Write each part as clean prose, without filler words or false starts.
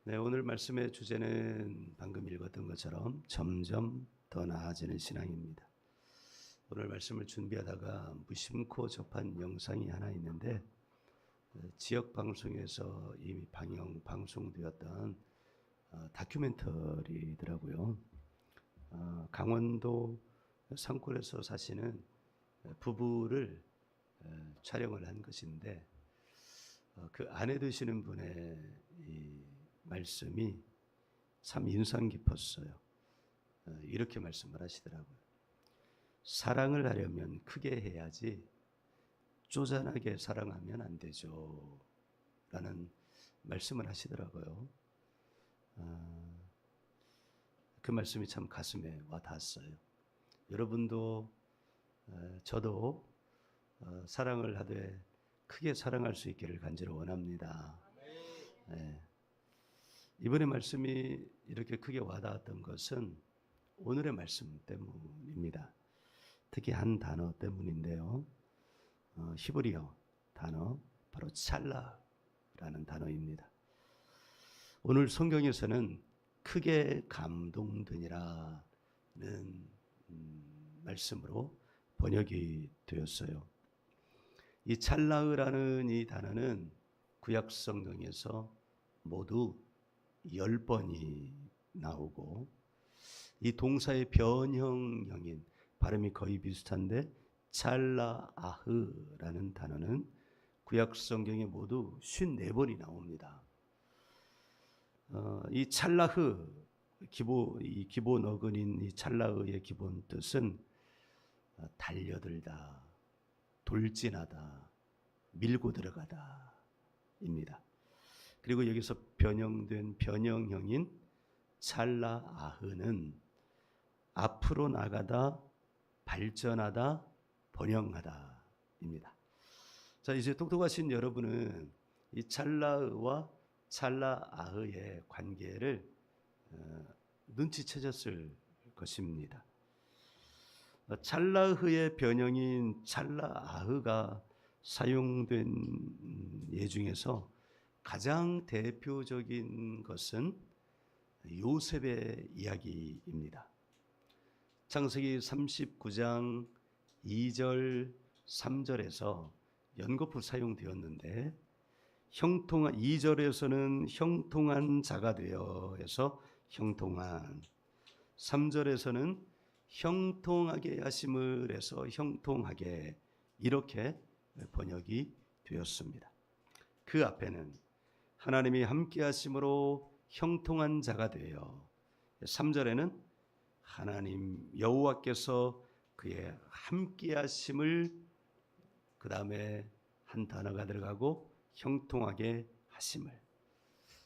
네, 오늘 말씀의 주제는 방금 읽었던 것처럼 점점 더 나아지는 신앙입니다. 오늘 말씀을 준비하다가 무심코 접한 영상이 하나 있는데 지역 방송에서 이미 방송되었던 다큐멘터리더라고요. 강원도 산골에서 사시는 부부를 촬영을 한 것인데 그 아내 되시는 분의 이 말씀이 참 인상 깊었어요. 이렇게 말씀을 하시더라고요. 사랑을 하려면 크게 해야지 쪼잔하게 사랑하면 안 되죠. 라는 말씀을 하시더라고요. 그 말씀이 참 가슴에 와 닿았어요. 여러분도 저도 사랑을 하되 크게 사랑할 수 있기를 간절히 원합니다. 네. 이번에 말씀이 이렇게 크게 와닿았던 것은 오늘의 말씀 때문입니다. 특히 한 단어 때문인데요. 히브리어 단어 바로 찰나라는 단어입니다. 오늘 성경에서는 크게 감동되니라는 말씀으로 번역이 되었어요. 이 찰나으라는 이 단어는 구약 성경에서 모두 10번이 나오고 이 동사의 변형형인 발음이 거의 비슷한데 찰라아흐라는 단어는 구약 성경에 모두 54번이 나옵니다. 이 찰라흐 이 기본 어근인 이 찰라흐의 기본 뜻은 달려들다, 돌진하다, 밀고 들어가다입니다. 그리고 여기서 변형된 변형형인 찰라아흐는 앞으로 나가다, 발전하다, 번영하다입니다. 자, 이제 똑똑하신 여러분은 이 찰라흐와 찰라아흐의 관계를 눈치채셨을 것입니다. 찰라흐의 변형인 찰라아흐가 사용된 예 중에서 가장 대표적인 것은 요셉의 이야기입니다. 창세기 39장 2절 3절에서 연거푸 사용되었는데 2절에서는 형통한 자가 되어 해서 형통한, 3절에서는 형통하게 하심을 해서 형통하게, 이렇게 번역이 되었습니다. 그 앞에는 하나님이 함께 하심으로 형통한 자가 되어, 3절에는 하나님 여호와께서 그의 함께 하심을, 그 다음에 한 단어가 들어가고 형통하게 하심을.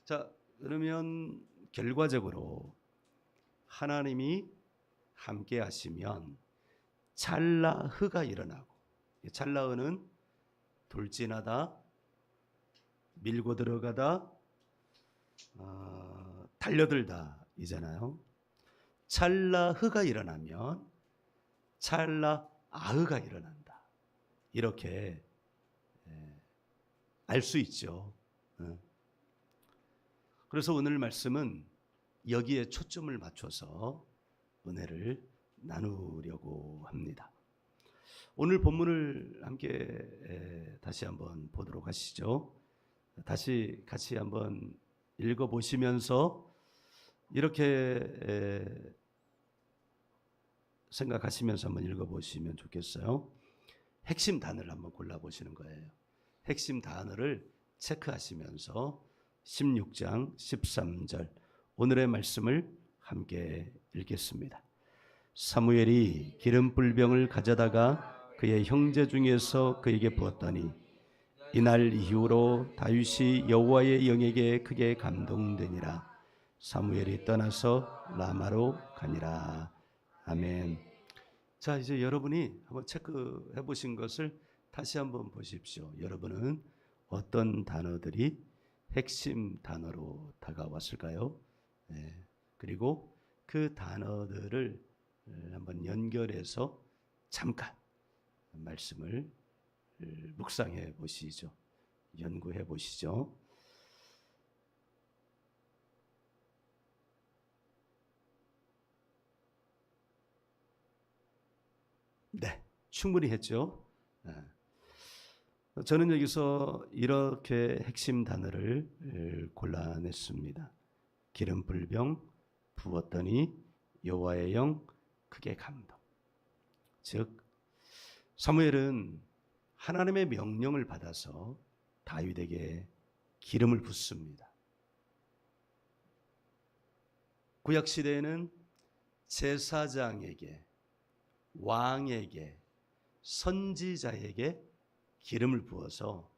자, 그러면 결과적으로 하나님이 함께 하시면 찰라흐가 일어나고, 찰라흐는 돌진하다, 밀고 들어가다, 달려들다 이잖아요. 찰라흐가 일어나면 찰라아흐가 일어난다, 이렇게 알 수 있죠. 그래서 오늘 말씀은 여기에 초점을 맞춰서 은혜를 나누려고 합니다. 오늘 본문을 함께 다시 한번 보도록 하시죠. 다시 같이 한번 읽어보시면서 이렇게 생각하시면서 한번 읽어보시면 좋겠어요. 핵심 단어를 한번 골라보시는 거예요. 핵심 단어를 체크하시면서 16장 13절 오늘의 말씀을 함께 읽겠습니다. 사무엘이 기름불병을 가져다가 그의 형제 중에서 그에게 부었더니 이날 이후로 다윗이 여호와의 영에게 크게 감동되니라. 사무엘이 떠나서 라마로 가니라. 아멘. 자, 이제 여러분이 한번 체크해 보신 것을 다시 한번 보십시오. 여러분은 어떤 단어들이 핵심 단어로 다가왔을까요? 네. 그리고 그 단어들을 한번 연결해서 잠깐 말씀을 묵상해 보시죠. 연구해 보시죠. 네, 충분히 했죠. 예. 저는 여기서 이렇게 핵심 단어를 골라냈습니다. 기름 불병 부었더니 여호와의 영 크게 감동. 즉 사무엘은 하나님의 명령을 받아서 다윗에게 기름을 붓습니다. 구약 시대에는 제사장에게, 왕에게, 선지자에게 기름을 부어서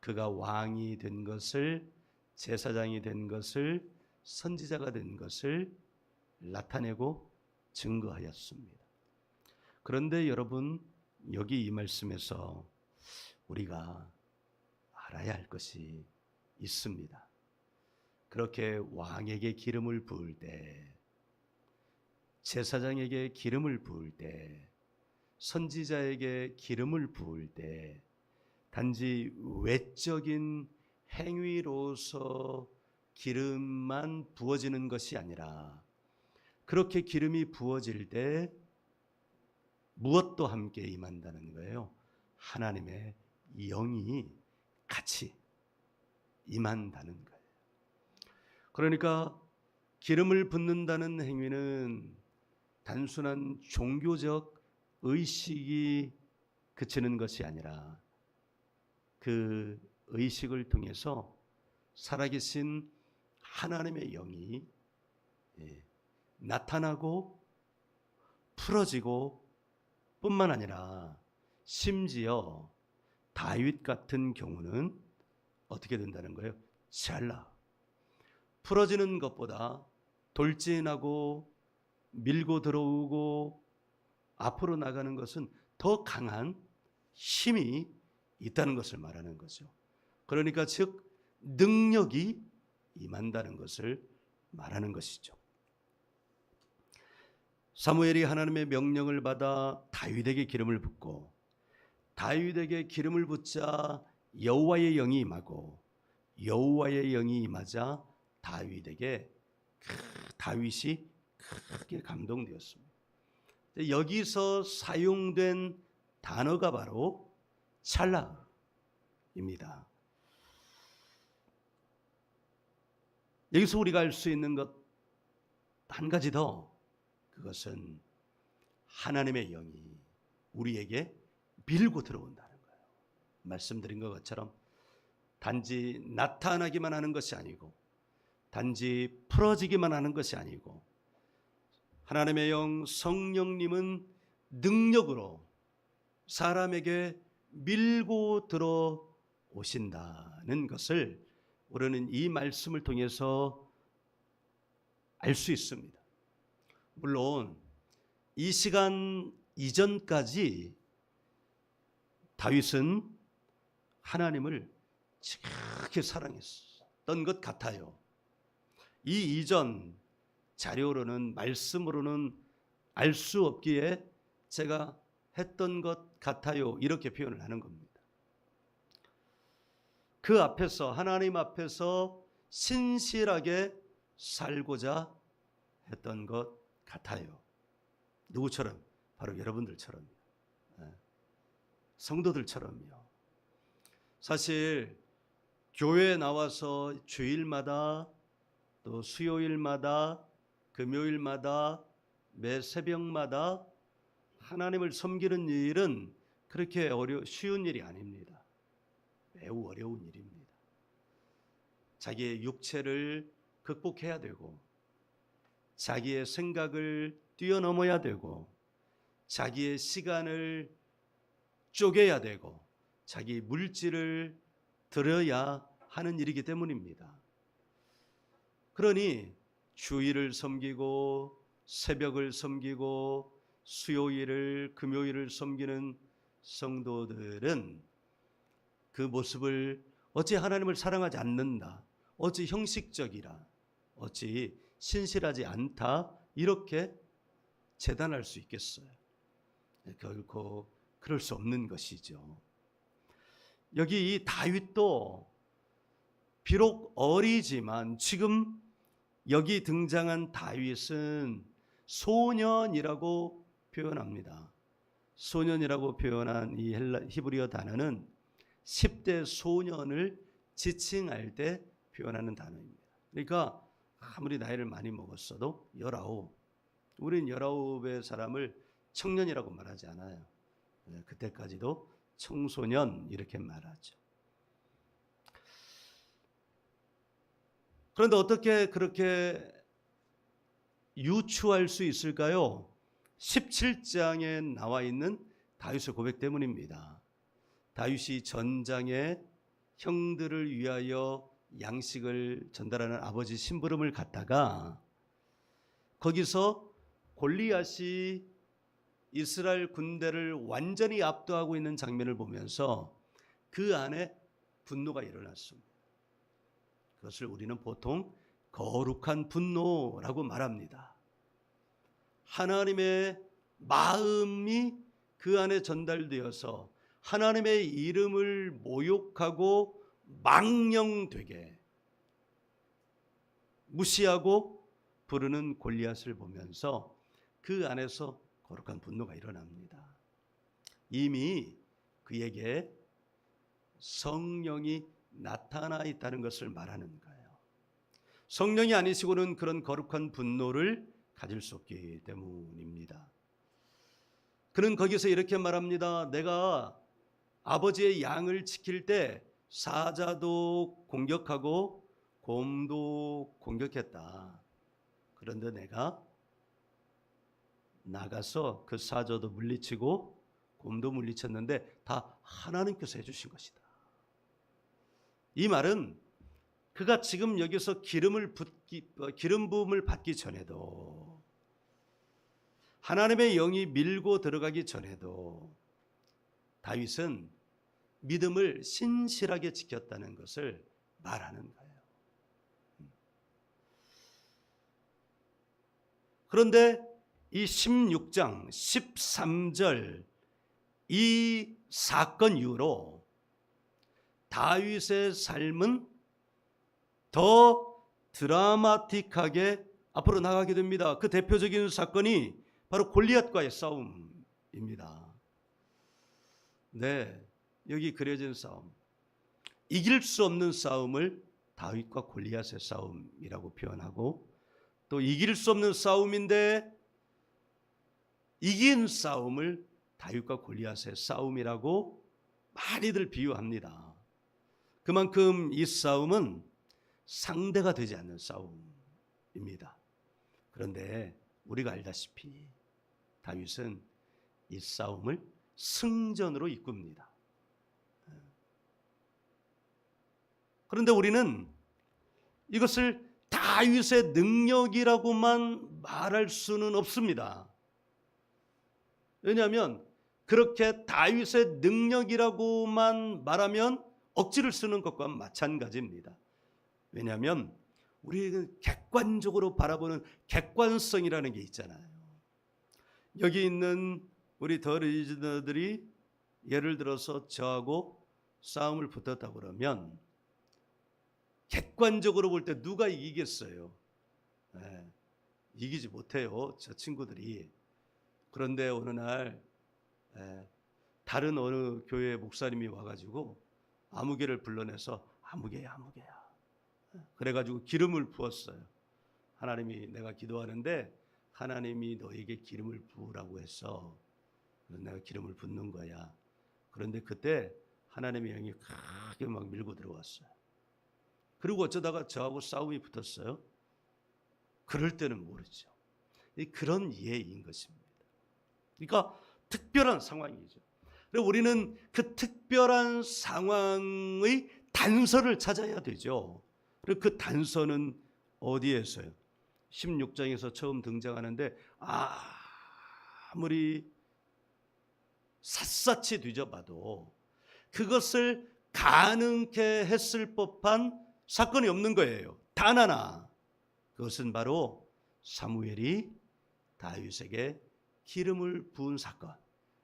그가 왕이 된 것을, 제사장이 된 것을, 선지자가 된 것을 나타내고 증거하였습니다. 그런데 여러분, 여기 이 말씀에서 우리가 알아야 할 것이 있습니다. 그렇게 왕에게 기름을 부을 때, 제사장에게 기름을 부을 때, 선지자에게 기름을 부을 때 단지 외적인 행위로서 기름만 부어지는 것이 아니라 그렇게 기름이 부어질 때 무엇도 함께 임한다는 거예요. 하나님의 영이 같이 임한다는 거예요. 그러니까 기름을 붓는다는 행위는 단순한 종교적 의식이 그치는 것이 아니라 그 의식을 통해서 살아계신 하나님의 영이 나타나고 풀어지고 뿐만 아니라 심지어 다윗 같은 경우는 어떻게 된다는 거예요? 찰나. 풀어지는 것보다 돌진하고 밀고 들어오고 앞으로 나가는 것은 더 강한 힘이 있다는 것을 말하는 거죠. 그러니까 즉 능력이 임한다는 것을 말하는 것이죠. 사무엘이 하나님의 명령을 받아 다윗에게 기름을 붓고 다윗에게 기름을 붓자 여호와의 영이 임하고 여호와의 영이 임하자 다윗이 크게 감동되었습니다. 여기서 사용된 단어가 바로 찰나입니다. 여기서 우리가 알 수 있는 것 한 가지 더, 그것은 하나님의 영이 우리에게 밀고 들어온다는 거예요. 말씀드린 것처럼 단지 나타나기만 하는 것이 아니고 단지 풀어지기만 하는 것이 아니고 하나님의 영 성령님은 능력으로 사람에게 밀고 들어오신다는 것을 우리는 이 말씀을 통해서 알 수 있습니다. 물론 이 시간 이전까지 다윗은 하나님을 지극히 사랑했던 것 같아요. 이 이전 자료로는, 말씀으로는 알 수 없기에 제가 했던 것 같아요, 이렇게 표현을 하는 겁니다. 그 앞에서, 하나님 앞에서 신실하게 살고자 했던 것 같아요. 누구처럼? 바로 여러분들처럼요. 성도들처럼요. 사실 교회에 나와서 주일마다 또 수요일마다 금요일마다 매 새벽마다 하나님을 섬기는 일은 그렇게 쉬운 일이 아닙니다. 매우 어려운 일입니다. 자기의 육체를 극복해야 되고 자기의 생각을 뛰어넘어야 되고 자기의 시간을 쪼개야 되고 자기 물질을 들여야 하는 일이기 때문입니다. 그러니 주일을 섬기고 새벽을 섬기고 수요일을 금요일을 섬기는 성도들은 그 모습을 어찌 하나님을 사랑하지 않는다, 어찌 형식적이라, 어찌 신실하지 않다, 이렇게 재단할 수 있겠어요? 결코 그럴 수 없는 것이죠. 여기 이 다윗도 비록 어리지만 지금 여기 등장한 다윗은 소년이라고 표현합니다. 소년이라고 표현한 이 히브리어 단어는 10대 소년을 지칭할 때 표현하는 단어입니다. 그러니까 아무리 나이를 많이 먹었어도 19, 우린 19의 사람을 청년이라고 말하지 않아요. 그때까지도 청소년 이렇게 말하죠. 그런데 어떻게 그렇게 유추할 수 있을까요? 17장에 나와 있는 다윗의 고백 때문입니다. 다윗이 전장에 형들을 위하여 양식을 전달하는 아버지 심부름을 갔다가 거기서 골리앗이 이스라엘 군대를 완전히 압도하고 있는 장면을 보면서 그 안에 분노가 일어났습니다. 그것을 우리는 보통 거룩한 분노라고 말합니다. 하나님의 마음이 그 안에 전달되어서 하나님의 이름을 모욕하고 망령되게 무시하고 부르는 골리앗을 보면서 그 안에서 거룩한 분노가 일어납니다. 이미 그에게 성령이 나타나 있다는 것을 말하는 거예요. 성령이 아니시고는 그런 거룩한 분노를 가질 수 없기 때문입니다. 그는 거기서 이렇게 말합니다. 내가 아버지의 양을 지킬 때 사자도 공격하고 곰도 공격했다. 그런데 내가 나가서 그 사자도 물리치고 곰도 물리쳤는데 다 하나님께서 해주신 것이다. 이 말은 그가 지금 여기서 기름 부음을 받기 전에도, 하나님의 영이 밀고 들어가기 전에도 다윗은 믿음을 신실하게 지켰다는 것을 말하는 거예요. 그런데 이 16장 13절 이 사건 이후로 다윗의 삶은 더 드라마틱하게 앞으로 나가게 됩니다. 그 대표적인 사건이 바로 골리앗과의 싸움입니다. 네, 여기 그려진 싸움, 이길 수 없는 싸움을 다윗과 골리앗의 싸움이라고 표현하고, 또 이길 수 없는 싸움인데 이긴 싸움을 다윗과 골리앗의 싸움이라고 많이들 비유합니다. 그만큼 이 싸움은 상대가 되지 않는 싸움입니다. 그런데 우리가 알다시피 다윗은 이 싸움을 승전으로 이끕니다. 그런데 우리는 이것을 다윗의 능력이라고만 말할 수는 없습니다. 왜냐하면 그렇게 다윗의 능력이라고만 말하면 억지를 쓰는 것과 마찬가지입니다. 왜냐하면 우리가 객관적으로 바라보는 객관성이라는 게 있잖아요. 여기 있는 우리 더 리즈너들이 예를 들어서 저하고 싸움을 붙었다고 그러면 객관적으로 볼 때 누가 이기겠어요? 네, 이기지 못해요, 저 친구들이. 그런데 어느 날 다른 어느 교회 목사님이 와가지고 아무개를 불러내서 아무개야 그래가지고 기름을 부었어요. 하나님이, 내가 기도하는데 하나님이 너에게 기름을 부으라고 했어. 그래서 내가 기름을 붓는 거야. 그런데 그때 하나님의 영이 크게 막 밀고 들어왔어요. 그리고 어쩌다가 저하고 싸움이 붙었어요. 그럴 때는 모르죠. 그런 예인 것입니다. 그러니까 특별한 상황이죠. 그리고 우리는 그 특별한 상황의 단서를 찾아야 되죠. 그리고 그 단서는 어디에서요? 16장에서 처음 등장하는데 아무리 샅샅이 뒤져봐도 그것을 가능케 했을 법한 사건이 없는 거예요. 단 하나. 그것은 바로 사무엘이 다윗에게 기름을 부은 사건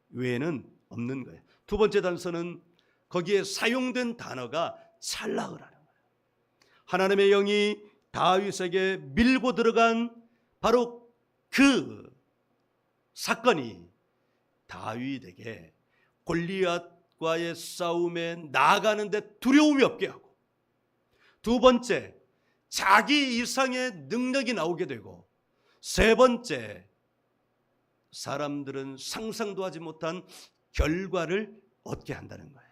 외에는 없는 거예요. 두 번째 단서는 거기에 사용된 단어가 찰나으라는 거예요. 하나님의 영이 다윗에게 밀고 들어간 바로 그 사건이 다윗에게 골리앗과의 싸움에 나아가는데 두려움이 없게 하고, 두 번째, 자기 이상의 능력이 나오게 되고, 세 번째, 사람들은 상상도 하지 못한 결과를 얻게 한다는 거예요.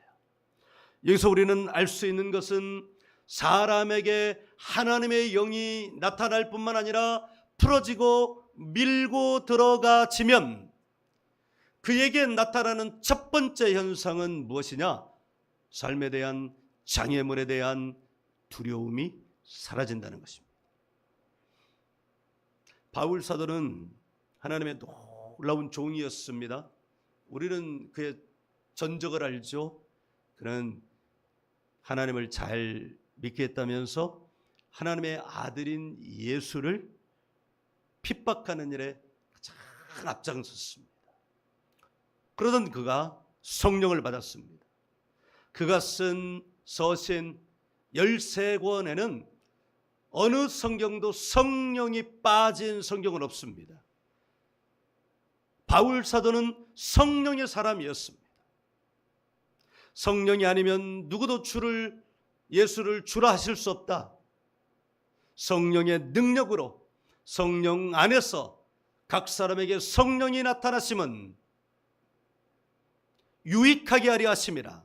여기서 우리는 알 수 있는 것은 사람에게 하나님의 영이 나타날 뿐만 아니라 풀어지고 밀고 들어가지면 그에게 나타나는 첫 번째 현상은 무엇이냐? 삶에 대한, 장애물에 대한 두려움이 사라진다는 것입니다. 바울 사도는 하나님의 놀라운 종이었습니다. 우리는 그의 전적을 알죠. 그는 하나님을 잘 믿게 했다면서 하나님의 아들인 예수를 핍박하는 일에 가장 앞장섰습니다. 그러던 그가 성령을 받았습니다. 그가 쓴 서신 13권에는 어느 성경도 성령이 빠진 성경은 없습니다. 바울 사도는 성령의 사람이었습니다. 성령이 아니면 누구도 예수를 주라 하실 수 없다. 성령의 능력으로, 성령 안에서 각 사람에게 성령이 나타나심은 유익하게 하려 하심이라.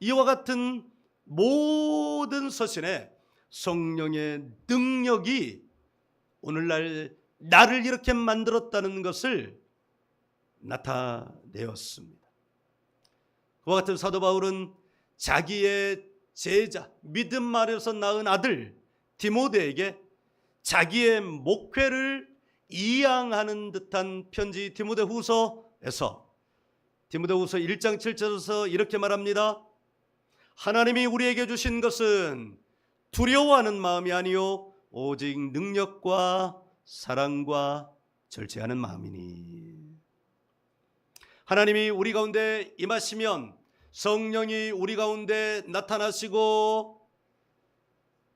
이와 같은 모든 서신에 성령의 능력이 오늘날 나를 이렇게 만들었다는 것을 나타내었습니다. 그와 같은 사도 바울은 자기의 제자, 믿음 아래서 낳은 아들 디모데에게 자기의 목회를 이양하는 듯한 편지 디모데후서에서, 디모데후서 1장 7절에서 이렇게 말합니다. 하나님이 우리에게 주신 것은 두려워하는 마음이 아니요 오직 능력과 사랑과 절제하는 마음이니. 하나님이 우리 가운데 임하시면, 성령이 우리 가운데 나타나시고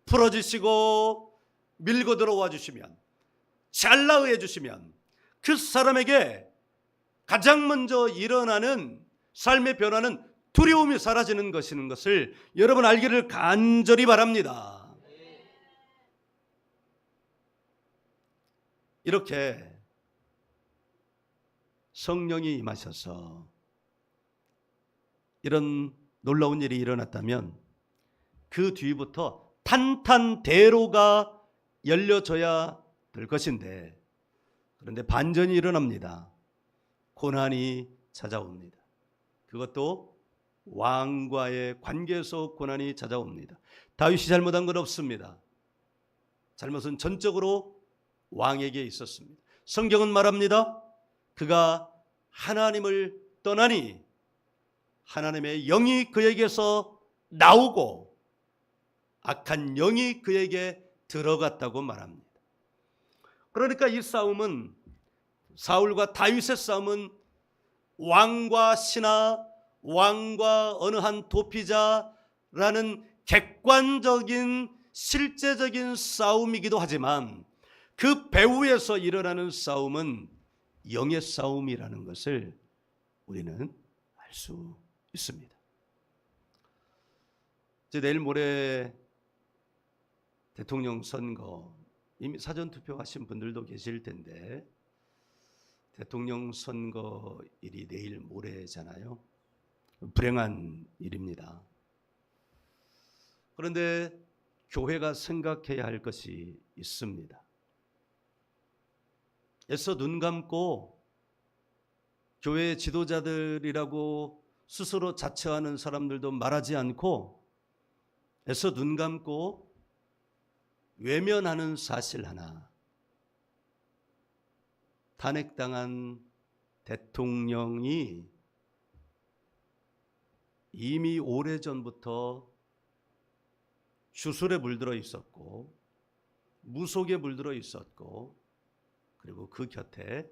풀어주시고 밀고 들어와 주시면, 잘라의해 주시면 그 사람에게 가장 먼저 일어나는 삶의 변화는 두려움이 사라지는 것을 여러분 알기를 간절히 바랍니다. 이렇게 성령이 임하셔서 이런 놀라운 일이 일어났다면 그 뒤부터 탄탄대로가 열려져야 될 것인데, 그런데 반전이 일어납니다. 고난이 찾아옵니다. 그것도 왕과의 관계에서 고난이 찾아옵니다. 다윗이 잘못한 건 없습니다. 잘못은 전적으로 왕에게 있었습니다. 성경은 말합니다. 그가 하나님을 떠나니 하나님의 영이 그에게서 나오고 악한 영이 그에게 들어갔다고 말합니다. 그러니까 이 싸움은, 사울과 다윗의 싸움은 왕과 신하, 왕과 어느 한 도피자라는 객관적인 실제적인 싸움이기도 하지만 그 배후에서 일어나는 싸움은 영의 싸움이라는 것을 우리는 알 수 있습니다. 이제 내일 모레 대통령 선거, 이미 사전 투표하신 분들도 계실 텐데 대통령 선거일이 내일 모레잖아요. 불행한 일입니다. 그런데 교회가 생각해야 할 것이 있습니다. 애써 눈 감고 교회 지도자들이라고 스스로 자처하는 사람들도 말하지 않고 애써 눈 감고 외면하는 사실 하나, 탄핵당한 대통령이 이미 오래전부터 주술에 물들어 있었고 무속에 물들어 있었고, 그리고 그 곁에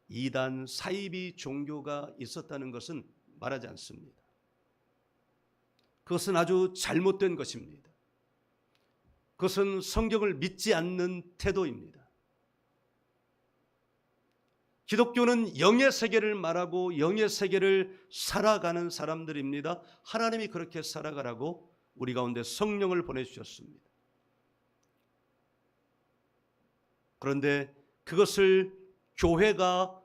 이단 사이비 종교가 있었다는 것은 말하지 않습니다. 그것은 아주 잘못된 것입니다. 그것은 성경을 믿지 않는 태도입니다. 기독교는 영의 세계를 말하고 영의 세계를 살아가는 사람들입니다. 하나님이 그렇게 살아가라고 우리 가운데 성령을 보내주셨습니다. 그런데 그것을 교회가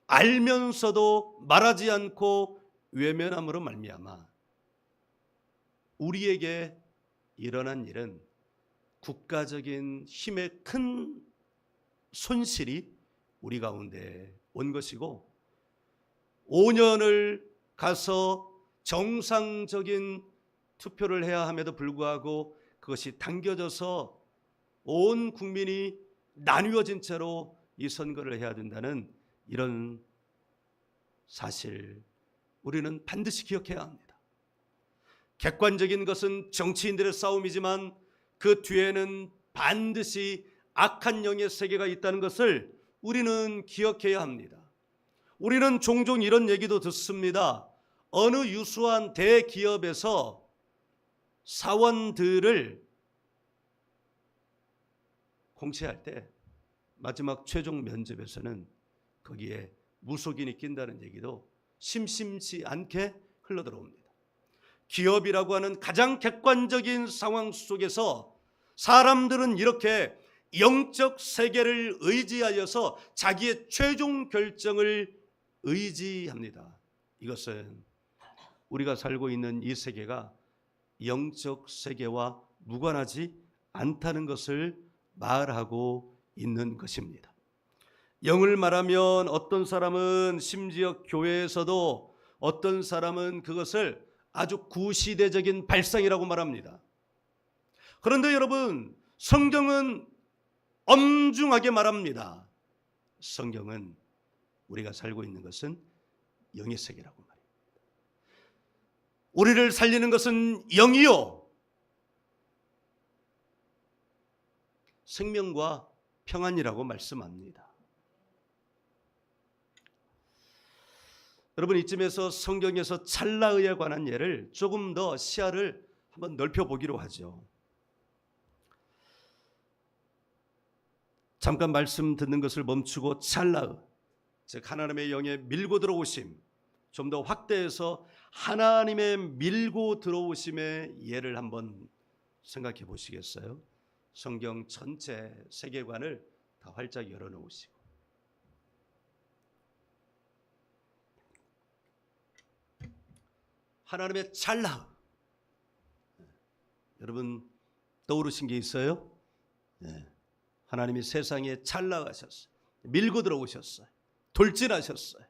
알면서도 말하지 않고 외면함으로 말미암아 우리에게 일어난 일은 국가적인 힘의 큰 손실이 우리 가운데 온 것이고, 5년을 가서 정상적인 투표를 해야 함에도 불구하고 그것이 당겨져서 온 국민이 나뉘어진 채로 이 선거를 해야 된다는 이런 사실, 우리는 반드시 기억해야 합니다. 객관적인 것은 정치인들의 싸움이지만 그 뒤에는 반드시 악한 영의 세계가 있다는 것을 우리는 기억해야 합니다. 우리는 종종 이런 얘기도 듣습니다. 어느 유수한 대기업에서 사원들을 공채할 때 마지막 최종 면접에서는 거기에 무속인이 낀다는 얘기도 심심치 않게 흘러들어옵니다. 기업이라고 하는 가장 객관적인 상황 속에서 사람들은 이렇게 영적 세계를 의지하여서 자기의 최종 결정을 의지합니다. 이것은 우리가 살고 있는 이 세계가 영적 세계와 무관하지 않다는 것을 말하고 있는 것입니다. 영을 말하면 어떤 사람은 심지어 교회에서도 어떤 사람은 그것을 아주 구시대적인 발상이라고 말합니다. 그런데 여러분, 성경은 엄중하게 말합니다. 성경은 우리가 살고 있는 것은 영의 세계라고 말합니다. 우리를 살리는 것은 영이요, 생명과 평안이라고 말씀합니다. 여러분, 이쯤에서 성경에서 찰나의에 관한 예를 조금 더 시야를 한번 넓혀보기로 하죠. 잠깐 말씀 듣는 것을 멈추고 찰나의, 즉 하나님의 영에 밀고 들어오심, 좀 더 확대해서 하나님의 밀고 들어오심의 예를 한번 생각해 보시겠어요? 성경 전체 세계관을 다 활짝 열어놓으시고, 하나님의 찰나, 여러분 떠오르신 게 있어요? 네. 하나님이 세상에 찰나가셨어요. 밀고 들어오셨어요. 돌진하셨어요.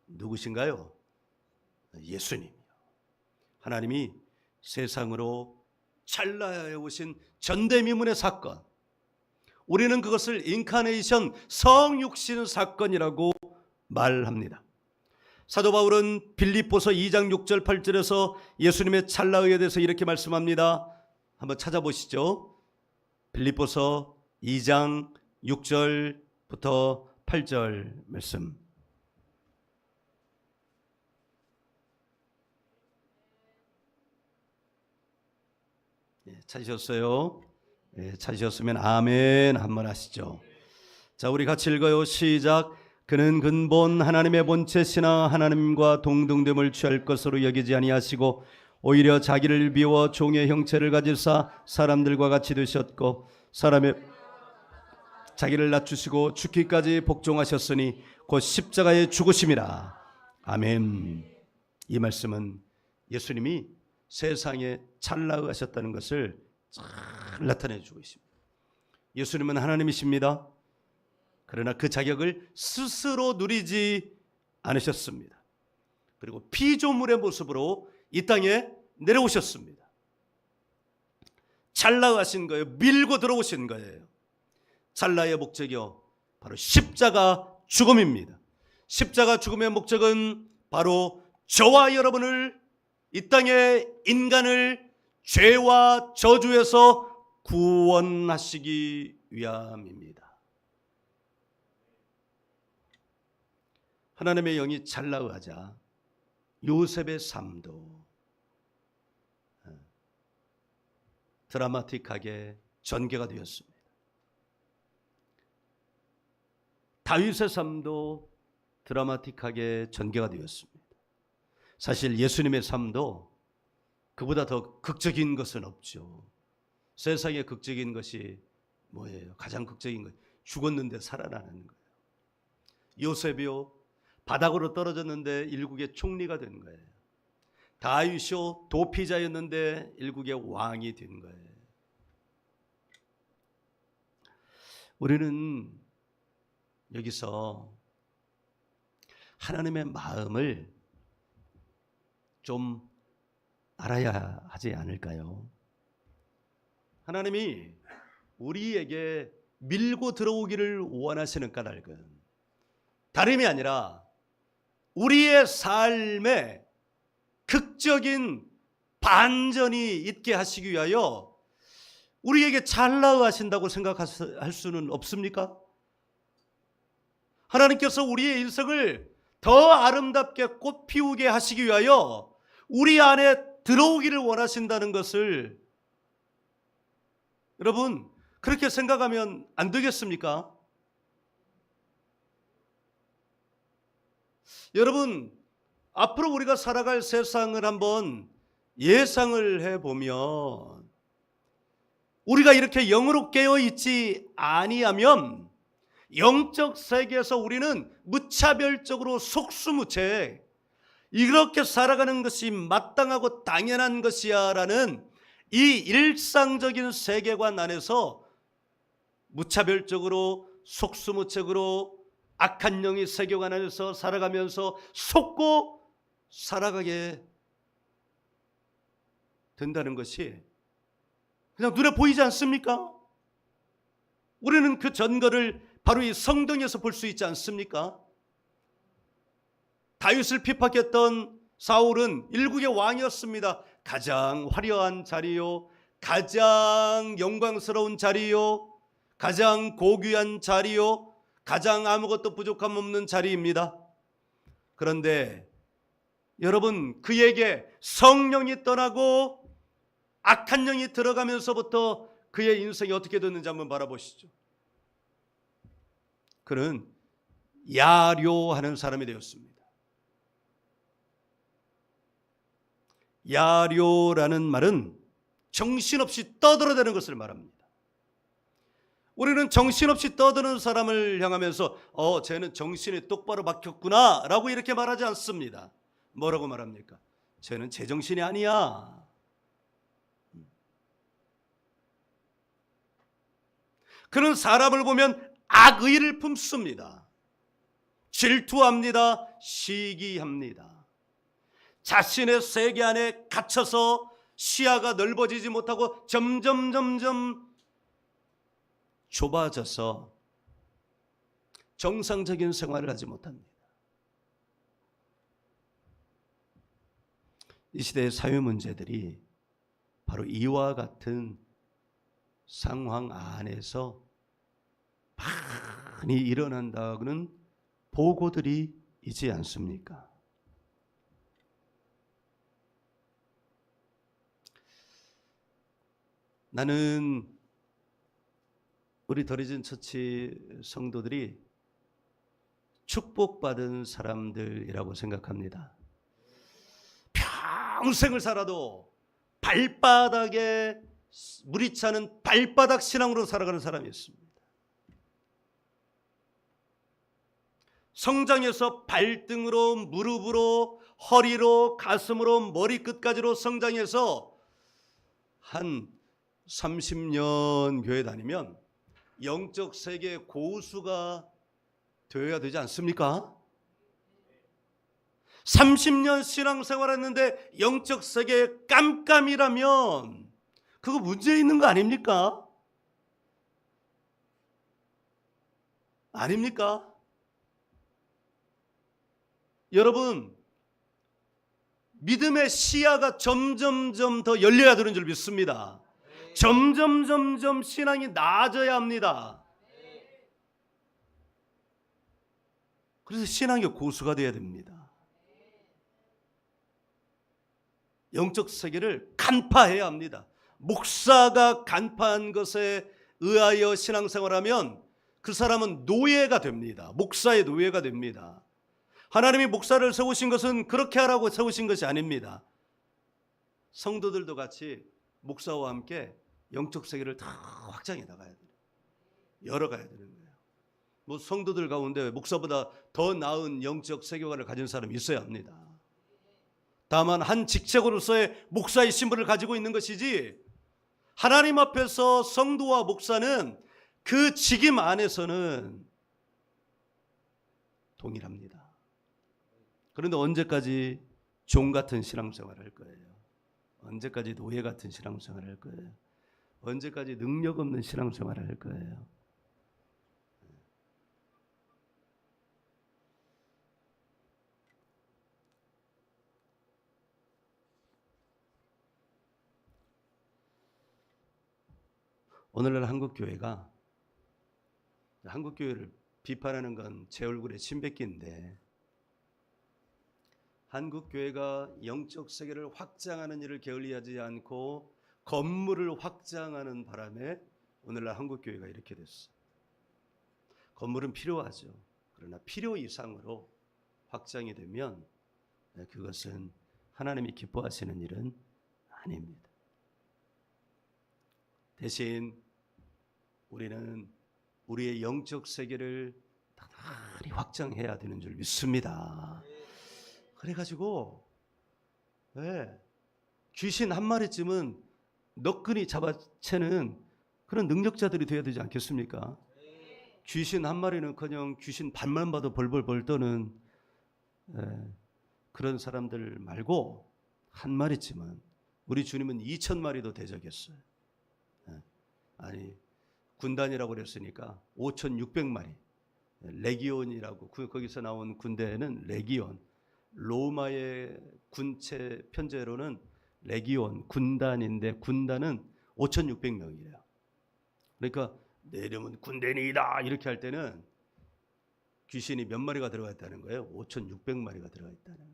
누구신가요? 예수님이요. 하나님이 세상으로 찰나에 오신 전대미문의 사건, 우리는 그것을 인카네이션, 성육신 사건이라고 말합니다. 사도 바울은 빌립보서 2장 6절 8절에서 예수님의 찰나의에 대해서 이렇게 말씀합니다. 한번 찾아보시죠. 빌립보서 2장 6절부터 8절 말씀. 찾으셨어요? 네, 찾으셨으면 아멘 한번 하시죠. 자, 우리 같이 읽어요. 시작. 그는 근본 하나님의 본체시나 하나님과 동등됨을 취할 것으로 여기지 아니하시고 오히려 자기를 비워 종의 형체를 가지사 사람들과 같이 되셨고 사람의 자기를 낮추시고 죽기까지 복종하셨으니 곧 십자가에 죽으심이라. 아멘. 이 말씀은 예수님이 세상에 찰나하셨다는 것을 잘 나타내 주고 있습니다. 예수님은 하나님이십니다. 그러나 그 자격을 스스로 누리지 않으셨습니다. 그리고 피조물의 모습으로 이 땅에 내려오셨습니다. 찰나하신 거예요. 밀고 들어오신 거예요. 찰나의 목적이요, 바로 십자가 죽음입니다. 십자가 죽음의 목적은 바로 저와 여러분을, 이 땅의 인간을 죄와 저주에서 구원하시기 위함입니다. 하나님의 영이 찰나하자 요셉의 삶도 드라마틱하게 전개가 되었습니다. 다윗의 삶도 드라마틱하게 전개가 되었습니다. 사실 예수님의 삶도 그보다 더 극적인 것은 없죠. 세상에 극적인 것이 뭐예요? 가장 극적인 것, 죽었는데 살아나는 거예요. 요셉이요, 바닥으로 떨어졌는데 일국의 총리가 된 거예요. 다윗이요, 도피자였는데 일국의 왕이 된 거예요. 우리는 여기서 하나님의 마음을 좀 알아야 하지 않을까요? 하나님이 우리에게 밀고 들어오기를 원하시는 까닭은 다름이 아니라 우리의 삶에 극적인 반전이 있게 하시기 위하여 우리에게 잘나어 하신다고 생각할 수는 없습니까? 하나님께서 우리의 인생을 더 아름답게 꽃피우게 하시기 위하여 우리 안에 들어오기를 원하신다는 것을 여러분 그렇게 생각하면 안 되겠습니까? 여러분 앞으로 우리가 살아갈 세상을 한번 예상을 해보면 우리가 이렇게 영으로 깨어있지 아니하면 영적 세계에서 우리는 무차별적으로 속수무책 이렇게 살아가는 것이 마땅하고 당연한 것이야 라는 이 일상적인 세계관 안에서 무차별적으로 속수무책으로 악한 영의 세계관 안에서 살아가면서 속고 살아가게 된다는 것이 그냥 눈에 보이지 않습니까? 우리는 그 전거를 바로 이 성경에서 볼 수 있지 않습니까? 다윗을 핍박했던 사울은 일국의 왕이었습니다. 가장 화려한 자리요, 가장 영광스러운 자리요, 가장 고귀한 자리요, 가장 아무것도 부족함 없는 자리입니다. 그런데 여러분 그에게 성령이 떠나고 악한 영이 들어가면서부터 그의 인생이 어떻게 됐는지 한번 바라보시죠. 그는 야료하는 사람이 되었습니다. 야료라는 말은 정신없이 떠들어대는 것을 말합니다. 우리는 정신없이 떠드는 사람을 향하면서 쟤는 정신이 똑바로 박혔구나 라고 이렇게 말하지 않습니다. 뭐라고 말합니까? 쟤는 제정신이 아니야. 그는 사람을 보면 악의를 품습니다. 질투합니다. 시기합니다. 자신의 세계 안에 갇혀서 시야가 넓어지지 못하고 점점 좁아져서 정상적인 생활을 하지 못합니다. 이 시대의 사회 문제들이 바로 이와 같은 상황 안에서 많이 일어난다고는 보고들이 있지 않습니까? 나는 우리 더리진 처치 성도들이 축복받은 사람들이라고 생각합니다. 평생을 살아도 발바닥에 물이 차는 발바닥 신앙으로 살아가는 사람이 있습니다. 성장해서 발등으로 무릎으로 허리로 가슴으로 머리끝까지로 성장해서 한 30년 교회 다니면 영적 세계의 고수가 되어야 되지 않습니까? 30년 신앙생활 했는데 영적 세계에 깜깜이라면 그거 문제 있는 거 아닙니까? 아닙니까? 여러분 믿음의 시야가 점점점 더 열려야 되는 줄 믿습니다. 점점 신앙이 나아져야 합니다. 그래서 신앙의 고수가 되어야 됩니다. 영적 세계를 간파해야 합니다. 목사가 간파한 것에 의하여 신앙생활하면 그 사람은 노예가 됩니다. 목사의 노예가 됩니다. 하나님이 목사를 세우신 것은 그렇게 하라고 세우신 것이 아닙니다. 성도들도 같이 목사와 함께 영적 세계를 다 확장해 나가야 돼요. 열어가야 되는 거예요. 뭐 성도들 가운데 목사보다 더 나은 영적 세계관을 가진 사람이 있어야 합니다. 다만 한 직책으로서의 목사의 신분을 가지고 있는 것이지, 하나님 앞에서 성도와 목사는 그 직임 안에서는 동일합니다. 그런데 언제까지 종 같은 신앙생활을 할 거예요? 언제까지 노예 같은 신앙생활을 할 거예요? 언제까지 능력 없는 신앙생활을 할 거예요? 오늘날 한국교회가, 한국교회를 비판하는 건 제 얼굴에 침 뱉기인데, 한국교회가 영적 세계를 확장하는 일을 게을리하지 않고 건물을 확장하는 바람에 오늘날 한국교회가 이렇게 됐어. 건물은 필요하죠. 그러나 필요 이상으로 확장이 되면 그것은 하나님이 기뻐하시는 일은 아닙니다. 대신 우리는 우리의 영적 세계를 다달이 확장해야 되는 줄 믿습니다. 그래가지고 귀신 한 마리쯤은 너끈히 잡아채는 그런 능력자들이 되어야 되지 않겠습니까? 귀신 한 마리는커녕 귀신 반만 봐도 벌벌 떠는 그런 사람들 말고 한 마리쯤은, 우리 주님은 2,000마리도 대적했어요. 아니, 군단이라고 그랬으니까 5,600마리, 레기온이라고, 거기서 나온 군대는 레기온, 로마의 군체 편제로는 레기온, 군단인데 군단은 5,600명이래요. 그러니까 내려면 군대이다 이렇게 할 때는 귀신이 몇 마리가 들어가 있다는 거예요? 5,600마리가 들어가 있다는 거예요.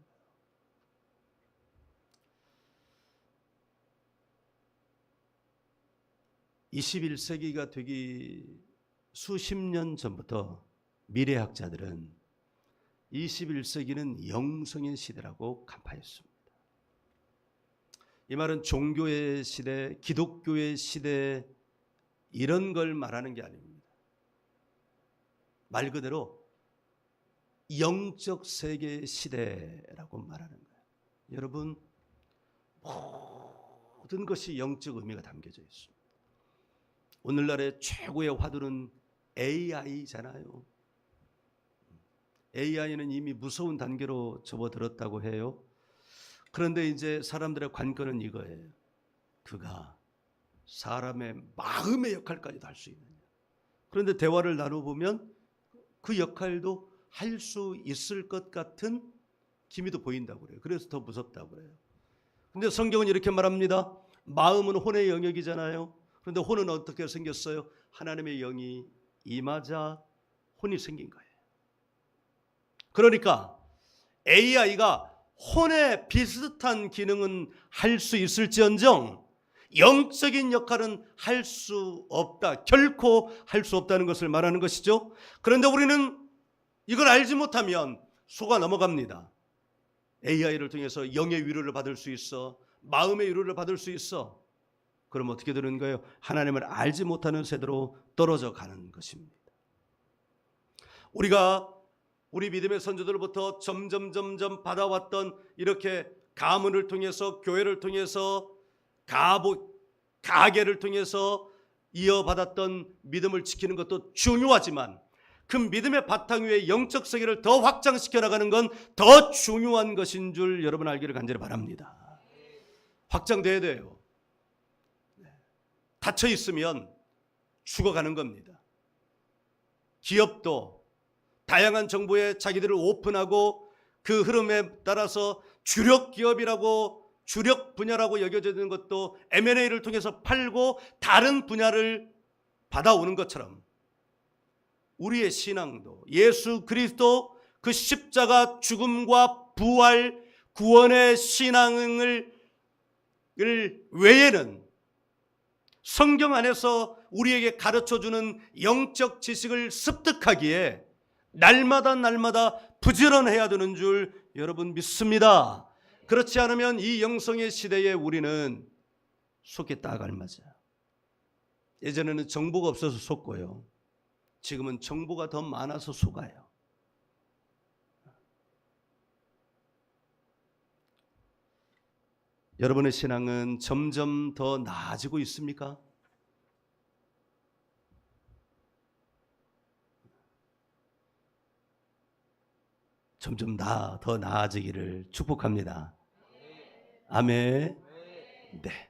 (21세기가) 되기 수십 년 전부터 미래학자들은 21세기는 영성의 시대라고 간파했습니다. 이 말은 종교의 시대, 기독교의 시대 이런 걸 말하는 게 아닙니다. 말 그대로 영적 세계 시대라고 말하는 거예요. 여러분, 모든 것이 영적 의미가 담겨져 있습니다. 오늘날의 최고의 화두는 AI잖아요. AI는 이미 무서운 단계로 접어들었다고 해요. 그런데 이제 사람들의 관건은 이거예요. 그가 사람의 마음의 역할까지도 할 수 있느냐. 그런데 대화를 나눠보면 그 역할도 할 수 있을 것 같은 기미도 보인다고 그래요. 그래서 더 무섭다고 그래요. 그런데 성경은 이렇게 말합니다. 마음은 혼의 영역이잖아요. 그런데 혼은 어떻게 생겼어요? 하나님의 영이 임하자 혼이 생긴 거예요. 그러니까 AI가 혼의 비슷한 기능은 할 수 있을지언정 영적인 역할은 할 수 없다. 결코 할 수 없다는 것을 말하는 것이죠. 그런데 우리는 이걸 알지 못하면 속아 넘어갑니다. AI를 통해서 영의 위로를 받을 수 있어, 마음의 위로를 받을 수 있어. 그럼 어떻게 되는 거예요? 하나님을 알지 못하는 세대로 떨어져 가는 것입니다. 우리가 우리 믿음의 선조들로부터 점점 받아왔던 이렇게 가문을 통해서, 교회를 통해서, 가계를 통해서 이어받았던 믿음을 지키는 것도 중요하지만 그 믿음의 바탕 위에 영적 세계를 더 확장시켜 나가는 건 더 중요한 것인 줄 여러분 알기를 간절히 바랍니다. 확장돼야 돼요. 닫혀 있으면 죽어가는 겁니다. 기업도 다양한 정보에 자기들을 오픈하고 그 흐름에 따라서 주력 기업이라고, 주력 분야라고 여겨져 있는 것도 M&A를 통해서 팔고 다른 분야를 받아오는 것처럼 우리의 신앙도 예수 그리스도 그 십자가 죽음과 부활 구원의 신앙을 외에는 성경 안에서 우리에게 가르쳐주는 영적 지식을 습득하기에 날마다 부지런해야 되는 줄 여러분 믿습니다. 그렇지 않으면 이 영성의 시대에 우리는 속에 딱 알맞아요. 예전에는 정보가 없어서 속고요. 지금은 정보가 더 많아서 속아요. 여러분의 신앙은 점점 더 나아지고 있습니까? 점점 더 나아지기를 축복합니다. 아멘. 네.